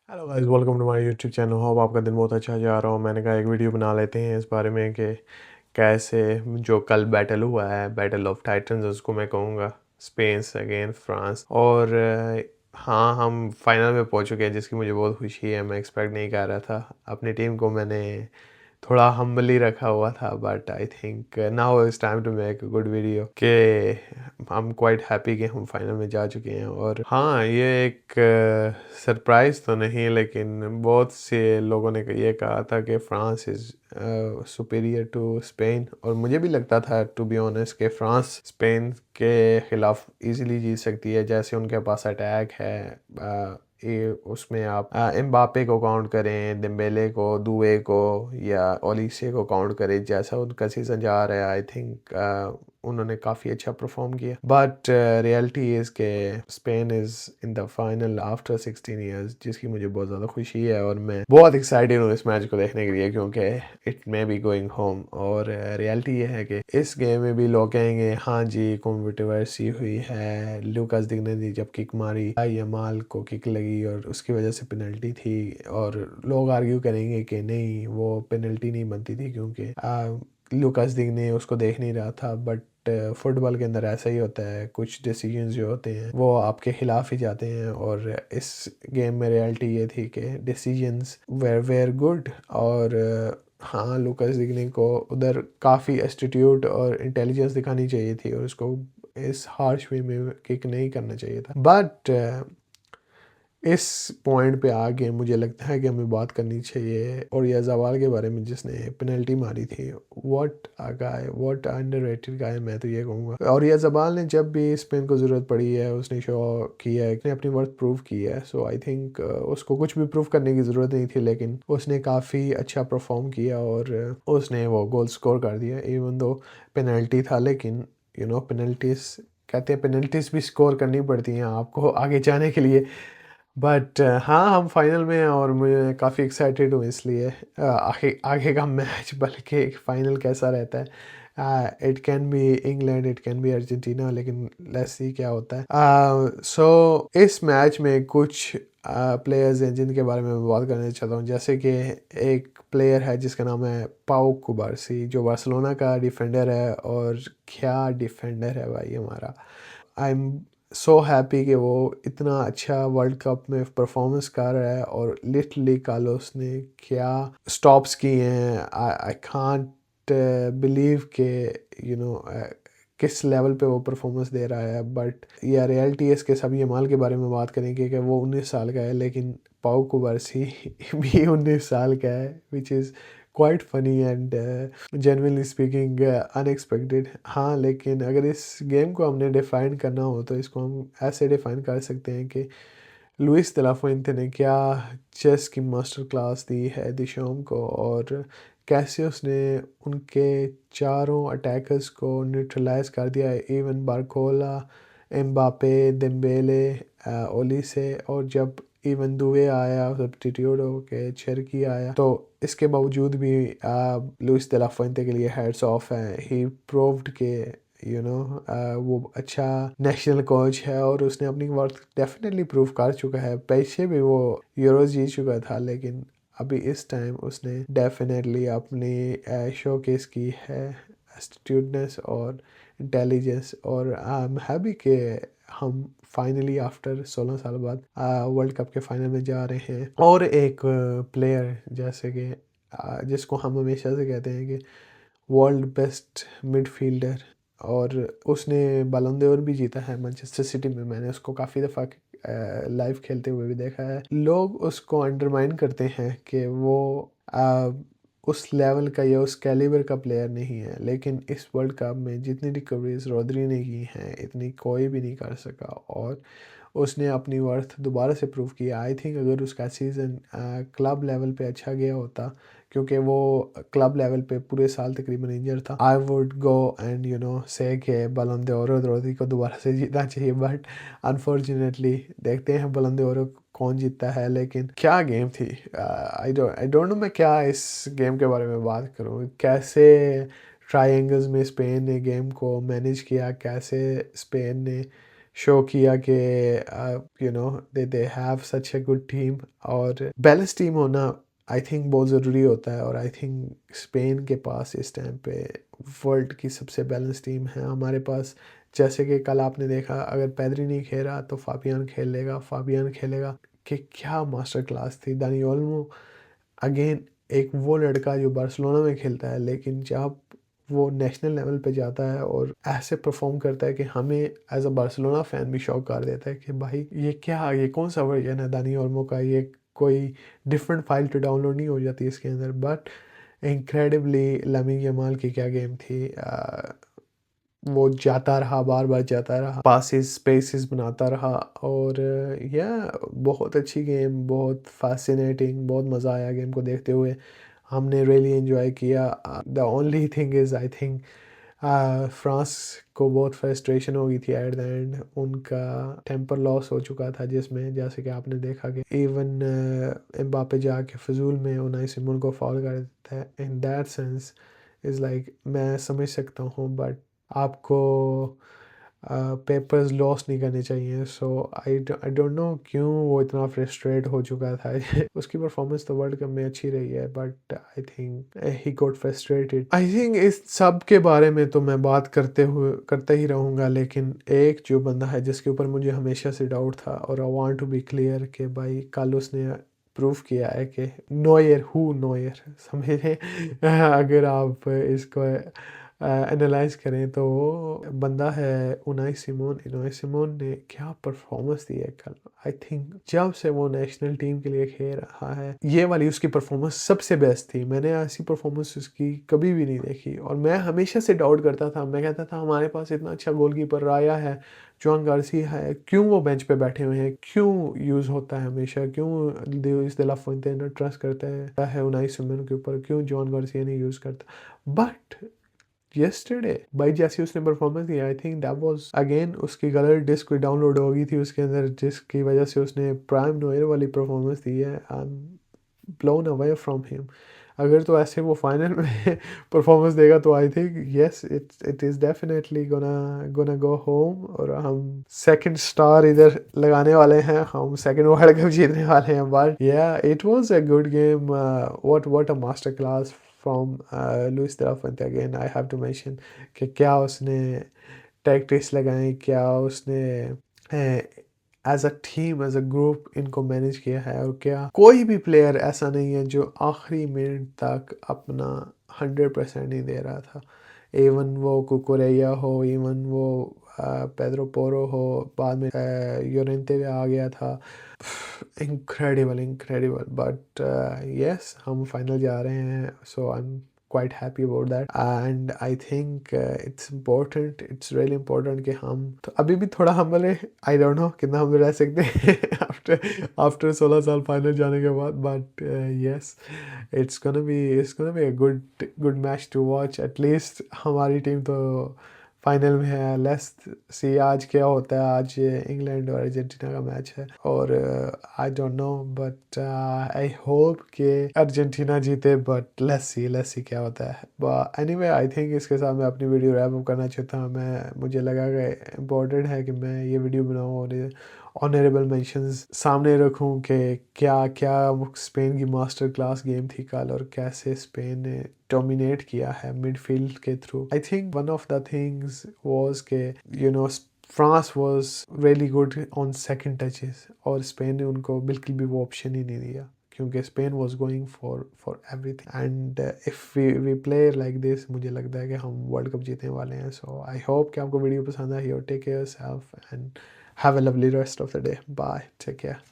Hello guys, welcome to my YouTube channel. Hope आपका दिन बहुत अच्छा जा रहा हो। मैंने कहा एक वीडियो बना लेते हैं इस बारे में कि कैसे जो कल बैटल हुआ है, बैटल ऑफ टाइटंस उसको मैं कहूँगा, स्पेन अगेंस्ट फ्रांस। और हाँ, हम फाइनल में पहुँच चुके हैं जिसकी मुझे बहुत खुशी है। मैं एक्सपेक्ट नहीं कर रहा था। अपनी टीम को मैंने थोड़ा हम्बली रखा हुआ था, but I think now it's time to make a good video कि आई एम क्वाइट हैप्पी कि हम फाइनल में जा चुके हैं। और हाँ, ये एक सरप्राइज़ तो नहीं, लेकिन बहुत से लोगों ने ये कहा था कि France is superior to Spain, और मुझे भी लगता था टू बी ऑनेस्ट कि फ्रांस स्पेन के ख़िलाफ़ इजीली जीत सकती है। जैसे उनके पास अटैक है, ये उसमें आप एम्बापे को काउंट करें, डेम्बेले को, दुए को या ओलिसे को काउंट करें, जैसा उनका सीज़न जा रहा है आई थिंक उन्होंने काफ़ी अच्छा परफॉर्म किया। बट रियलिटी इज़ के Spain is in the final after 16 years, जिसकी मुझे बहुत ज़्यादा खुशी है। और मैं बहुत एक्साइटेड हूँ इस मैच को देखने के लिए, क्योंकि it may be going home. और रियलिटी ये है कि इस गेम में भी लोग कहेंगे हाँ जी कंट्रोवर्सी हुई है, लूकास दिग्ने ने जब किक मारी, यमाल को किक लगी और उसकी वजह से पेनल्टी थी, और लोग आर्ग्यू करेंगे कि नहीं वो पेनल्टी नहीं बनती थी क्योंकि लूकास दिग्ने उसको देख नहीं रहा था। बट फुटबॉल के अंदर ऐसा ही होता है, कुछ डिसीजंस जो होते हैं वो आपके खिलाफ ही जाते हैं। और इस गेम में रियलिटी ये थी कि डिसीजंस वेर गुड। और हाँ, लूकास दिग्ने को उधर काफ़ी एस्टिट्यूड और इंटेलिजेंस दिखानी चाहिए थी, और उसको इस हार्श वे में किक नहीं करना चाहिए था। बट इस पॉइंट पे आगे मुझे लगता है कि हमें बात करनी चाहिए और याज़ाबाल के बारे में, जिसने पेनल्टी मारी थी। What a guy, what underrated guy, मैं तो ये कहूँगा। और याज़ाबाल ने जब भी स्पेन को ज़रूरत पड़ी है उसने शो किया है, उसने अपनी वर्थ प्रूव की है। सो आई थिंक उसको कुछ भी प्रूव करने की ज़रूरत नहीं थी, लेकिन उसने काफ़ी अच्छा परफॉर्म किया और उसने वो गोल स्कोर कर दिया। इवन दो पेनल्टी था, लेकिन पेनल्टीज कहते हैं, पेनल्टीज भी स्कोर करनी पड़ती हैं आपको आगे जाने के लिए। बट हाँ, हम फाइनल में हैं और मैं काफ़ी एक्साइटेड हूँ इसलिए आगे आगे का मैच, बल्कि फाइनल कैसा रहता है। It can be England, it can be Argentina, लेकिन लेट्स सी क्या होता है। सो इस मैच में कुछ प्लेयर्स हैं जिनके बारे में मैं बात करना चाहता हूँ। जैसे कि एक प्लेयर है जिसका नाम है पाउ कुबारसी, जो बार्सिलोना का डिफेंडर है, और क्या डिफेंडर है भाई हमारा। आई एम सो हैप्पी कि वो इतना अच्छा वर्ल्ड कप में परफॉर्मेंस कर रहा है। और लिटरली कार्लोस ने क्या स्टॉप्स किए हैं, आई कांट बिलीव के यू नो किस लेवल पे वो परफॉर्मेंस दे रहा है। बट या रियलिटी है इसके सब यमाल के बारे में बात करेंगे कि वो 19 साल का है, लेकिन पाउ कुबारसी भी 19 साल का है, which is quite funny and genuinely speaking unexpected. हाँ, लेकिन अगर इस गेम को हमने डिफ़ाइन करना हो तो इसको हम ऐसे डिफ़ाइन कर सकते हैं कि लुइस दे ला फुएंटे ने क्या चेस की मास्टर क्लास दी है दिशाम को, और कैसे उसने उनके चारों अटैकर्स को न्यूट्रलाइज कर दिया है। Even Barcola, Mbappe, Dembélé, Olise, और जब इवन दुए आया सब्स्टिट्यूट होके, चेरकी आया, तो इसके बावजूद भी लुइस दे ला फुएंटे के लिए हेड्स ऑफ है। ही प्रूव्ड के वो अच्छा नेशनल कोच है, और उसने अपनी वर्थ डेफिनेटली प्रूव कर चुका है। पीछे भी वो यूरो जीत चुका था, लेकिन अभी इस टाइम उसने डेफिनेटली अपनी शोकेस की है एटीट्यूडनेस और इंटेलिजेंस। और आई एम हैप्पी कि हम फाइनली आफ्टर 16 साल बाद वर्ल्ड कप के फाइनल में जा रहे हैं। और एक प्लेयर जैसे कि जिसको हम हमेशा से कहते हैं कि वर्ल्ड बेस्ट मिडफील्डर, और उसने बालोन d'Or भी जीता है मैनचेस्टर सिटी में। मैंने उसको काफ़ी दफ़ा लाइव खेलते हुए भी देखा है। लोग उसको अंडरमाइन करते हैं कि वो आ, उस लेवल का या उस कैलिबर का प्लेयर नहीं है, लेकिन इस वर्ल्ड कप में जितनी रिकवरीज रोद्री ने की हैं इतनी कोई भी नहीं कर सका। और उसने अपनी वर्थ दोबारा से प्रूव किया। आई थिंक अगर उसका सीज़न क्लब लेवल पे अच्छा गया होता, क्योंकि वो क्लब लेवल पे पूरे साल तकरीबन इंजर था, आई वुड गो एंड से के बालोन d'Or रोद्री को दोबारा से जीतना चाहिए। बट अनफॉर्चुनेटली देखते हैं बालोन d'Or कौन जीतता है। लेकिन क्या गेम थी, आई डोंट नो मैं क्या इस गेम के बारे में बात करूँ। कैसे ट्रायंगल्स में स्पेन ने गेम को मैनेज किया, कैसे स्पेन ने शो किया कि they have such a good team, और बैलेंस टीम होना आई थिंक बहुत ज़रूरी होता है। और आई थिंक स्पेन के पास इस टाइम पे वर्ल्ड की सबसे बैलेंस टीम है। हमारे पास जैसे कि कल आपने देखा, अगर पेद्री नहीं खेल रहा तो फाबियन खेल लेगा, फाबियन खेलेगा, कि क्या मास्टर क्लास थी। दानी ओल्मो अगेन एक वो लड़का जो बार्सिलोना में खेलता है, लेकिन जब वो नेशनल लेवल पे जाता है और ऐसे परफॉर्म करता है कि हमें एज अ बार्सिलोना फैन भी शॉक कर देता है कि भाई ये कौन सा वर्जन है दानी ओल्मो का, ये कोई डिफरेंट फाइल तो डाउनलोड नहीं हो जाती इसके अंदर। बट इनक्रेडिबली लामिन यमाल की क्या गेम थी। वो जाता रहा, बार बार जाता रहा, पासिस स्पेसिस बनाता रहा, और या बहुत अच्छी गेम, बहुत फैसिनेटिंग, बहुत मज़ा आया गेम को देखते हुए। हमने रियली एंजॉय किया। The only thing is I think France को बहुत फ्रस्ट्रेशन हो गई थी एट द एंड। उनका टेम्पर लॉस हो चुका था, जिसमें जैसे कि आपने देखा कि इवन एम्बापे जाके फजूल में उनाई सिमोन को फॉल कर देता है। In that sense is like मैं समझ सकता हूँ, बट आपको पेपर्स लॉस नहीं करने चाहिए। सो आई डोंट नो क्यों वो इतना फ्रस्ट्रेट हो चुका था। उसकी परफॉर्मेंस तो वर्ल्ड कप में अच्छी रही है, but I think he got frustrated. I think इस सब के बारे में तो मैं बात करते ही रहूँगा, लेकिन एक जो बंदा है जिसके ऊपर मुझे हमेशा से डाउट था, और I want to be clear कि भाई कल उसने प्रूफ किया है कि नोयर समझे। अगर आप इसको एनालाइज करें तो वो बंदा है उनाई सिमोन ने क्या परफॉर्मेंस दी है कल। आई थिंक जब से वो नेशनल टीम के लिए खेल रहा है, ये वाली उसकी परफॉर्मेंस सबसे बेस्ट थी। मैंने ऐसी परफॉर्मेंस उसकी कभी भी नहीं देखी, और मैं हमेशा से डाउट करता था। मैं कहता था हमारे पास इतना अच्छा गोलकीपर राया है, जॉन गार्सिया है, क्यों वो बेंच पे बैठे हुए हैं, क्यों यूज़ होता है हमेशा, क्यों लुइस दे ला फुएंटे ट्रस्ट करता है उनाई सिमोन के ऊपर, क्यों जॉन गार्सिया नहीं यूज़ करता। बट yesterday भाई जैसी उसने performance the, I think that was again उसकी गलत डिस्क कोई डाउनलोड हो गई थी उसके अंदर, जिसकी वजह से उसने प्राइम नोयर वाली परफॉर्मेंस दी है। I am blown away from him. अगर तो ऐसे वो फाइनल में परफॉर्मेंस देगा तो I think yes it is definitely gonna go home, और हम सेकंड स्टार इधर लगाने वाले हैं, हम सेकंड वर्ल्ड कप जीतने वाले हैं। But yeah it was a good game. What a masterclass from Luis de la Fuente. Again I have to mention कि क्या उसने टैक्टिक्स लगाए, क्या उसने as a team, as a group इनको मैनेज किया है। और क्या कोई भी प्लेयर ऐसा नहीं है जो आखिरी मिनट तक अपना 100% नहीं दे रहा था। इवन वो कुकुरेया हो, इवन वो पेड्रो पोरो हो, बाद में योरेंटे भी आ गया था। Incredible incredible. बट यस हम फाइनल जा रहे हैं, so I am quite happy about that, and I think it's really important कि हम तो अभी भी थोड़ा हम्बल है। I don't know कितना हम रह सकते हैं after 16 साल फाइनल जाने के बाद। But yes it's gonna be a good match to watch। at least हमारी टीम तो फाइनल में है। लेट्स सी आज क्या होता है। आज इंग्लैंड और अर्जेंटीना का मैच है, और I don't know, but I hope कि अर्जेंटीना जीते, बट लेट्स सी क्या होता है। बट एनीवे आई थिंक इसके साथ मैं अपनी वीडियो रैप अप करना चाहता हूँ। मुझे लगा कि इम्पोर्टेंट है कि मैं ये वीडियो बनाऊँ और ऑनरेबल मेंशंस सामने रखूं कि क्या क्या स्पेन की मास्टर क्लास गेम थी कल, और कैसे स्पेन ने डोमिनेट किया है मिडफील्ड के through. I think one of the things was के France was really good on second touches, और स्पेन ने उनको बिल्कुल भी वो ऑप्शन ही नहीं दिया, क्योंकि Spain was going for everything. And if we play like this, मुझे लगता है कि हम वर्ल्ड कप जीतने वाले हैं। सो आई होप कि आपको वीडियो पसंद आई, और take care yourself and have a lovely rest of the day. Bye. Take care.